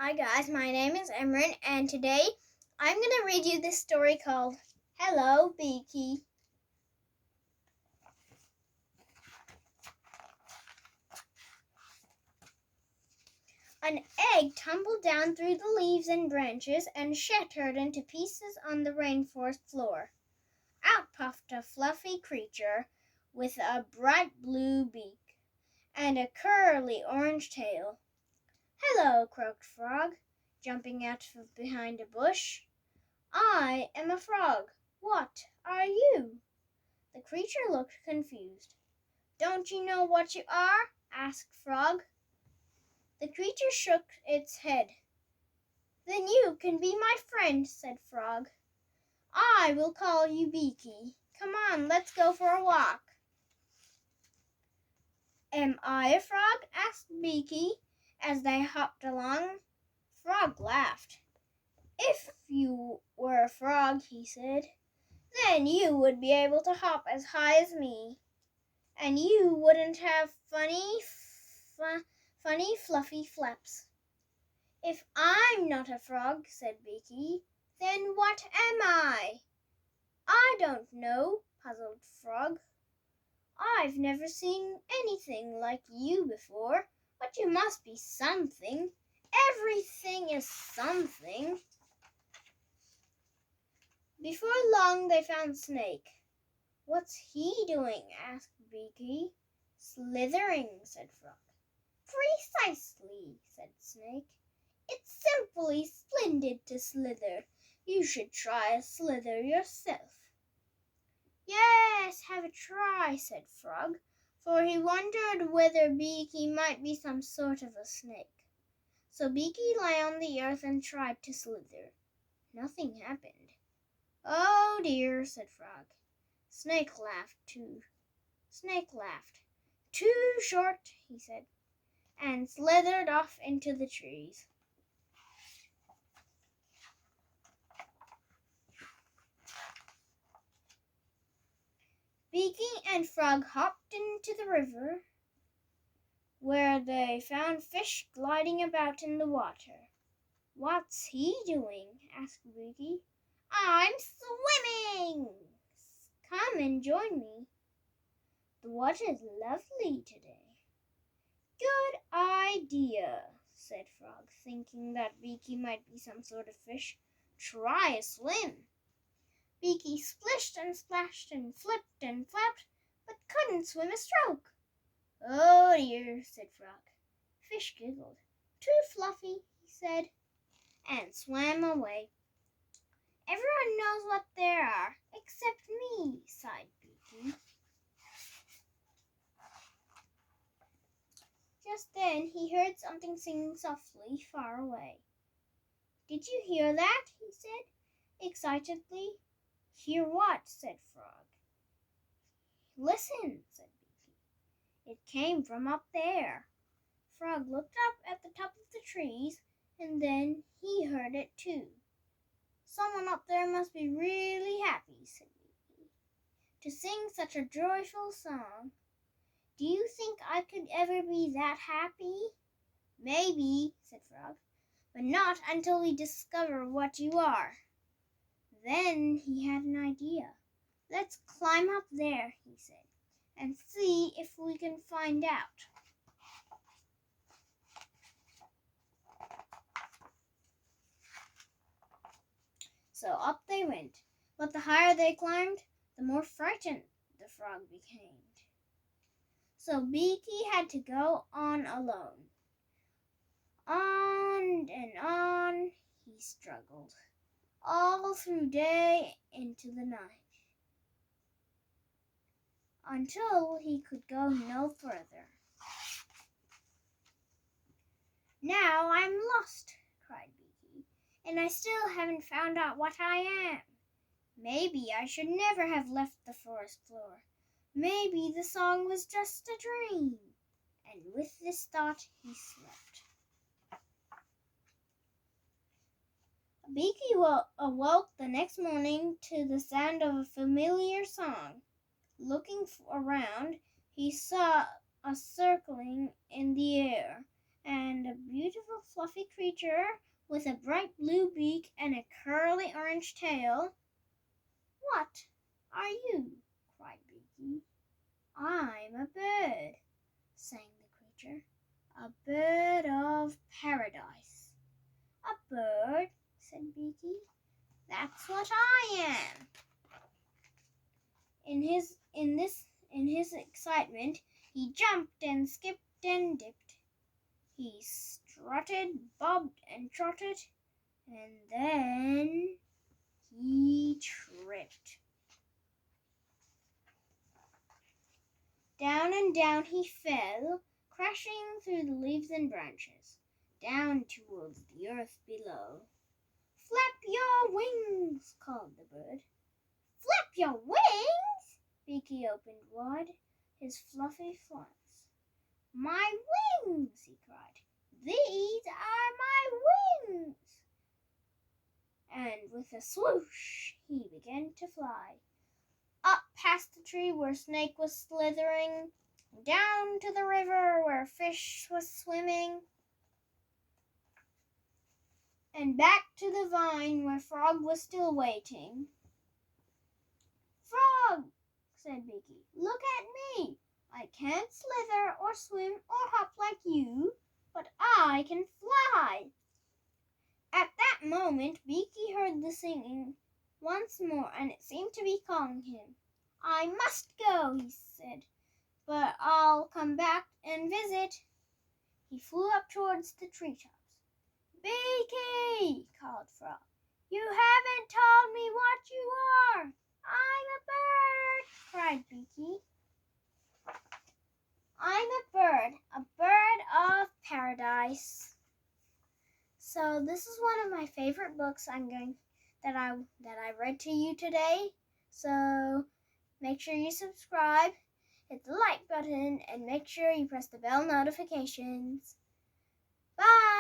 Hi guys, my name is Emran and today I'm going to read you this story called Hello Beaky. An egg tumbled down through the leaves and branches and shattered into pieces on the rainforest floor. Out puffed a fluffy creature with a bright blue beak and a curly orange tail. Hello, croaked Frog, jumping out from behind a bush. I am a frog. What are you? The creature looked confused. Don't you know what you are? Asked Frog. The creature shook its head. Then you can be my friend, said Frog. I will call you Beaky. Come on, let's go for a walk. Am I a frog? Asked Beaky as they hopped along. Frog laughed. If you were a frog, he said, then you would be able to hop as high as me. And you wouldn't have funny, fluffy flaps. If I'm not a frog, said Beaky, then what am I? I don't know, puzzled Frog. I've never seen anything like you before, but you must be something. Everything is something. Before long they found Snake. What's he doing? Asked Beaky. Slithering, said Frog. Precisely, said Snake. It's simply splendid to slither. You should try a slither yourself. Yes, have a try, said Frog, for he wondered whether Beaky might be some sort of a snake. So Beaky lay on the earth and tried to slither. Nothing happened. Oh dear, said Frog. Snake laughed too. Too short, he said, and slithered off into the trees. Beaky and Frog hopped into the river, where they found fish gliding about in the water. What's he doing? Asked Beaky. I'm swimming! Come and join me. The water's lovely today. Good idea, said Frog, thinking that Beaky might be some sort of fish. Try a swim. Beaky splished and splashed and flipped and flapped, but couldn't swim a stroke. Oh dear, said Frog. Fish giggled. Too fluffy, he said, and swam away. Everyone knows what they are, except me, sighed Beaky. Just then he heard something singing softly far away. Did you hear that? He said excitedly. Hear what? Said Frog. Listen, said Beaky. It came from up there. Frog looked up at the top of the trees, and then he heard it too. Someone up there must be really happy, said Beaky, to sing such a joyful song. Do you think I could ever be that happy? Maybe, said Frog, but not until we discover what you are. Then he had an idea. Let's climb up there, he said, and see if we can find out. So up they went, but the higher they climbed, the more frightened the frog became. So Beaky had to go on alone. On and on he struggled, all through day into the night, until he could go no further. Now I'm lost, cried Beaky, and I still haven't found out what I am. Maybe I should never have left the forest floor. Maybe the song was just a dream. And with this thought he slept. Beaky awoke the next morning to the sound of a familiar song. Looking around, he saw a circling in the air and a beautiful fluffy creature with a bright blue beak and a curly orange tail. What are you? Cried Beaky. I'm a bird, sang the creature. A bird of paradise. A bird, said Beaky. That's what I am. In his excitement, he jumped and skipped and dipped. He strutted, bobbed, and trotted, and then he tripped. Down and down he fell, crashing through the leaves and branches, down towards the earth below. Flap your wings, called the bird. Flap your wings? Beaky opened wide his fluffy flanks. My wings, he cried. These are my wings. And with a swoosh, he began to fly. Up past the tree where Snake was slithering, down to the river where Fish was swimming, and back to the vine where Frog was still waiting. Frog, said Beaky, look at me. I can't slither or swim or hop like you, but I can fly. At that moment, Beaky heard the singing once more, and it seemed to be calling him. I must go, he said, but I'll come back and visit. He flew up towards the treetops. Beaky, called Frog, you haven't told me what you are. I'm a bird, cried Beaky. I'm a bird of paradise. So this is one of my favorite books that I read to you today. So make sure you subscribe, hit the like button, and make sure you press the bell notifications. Bye!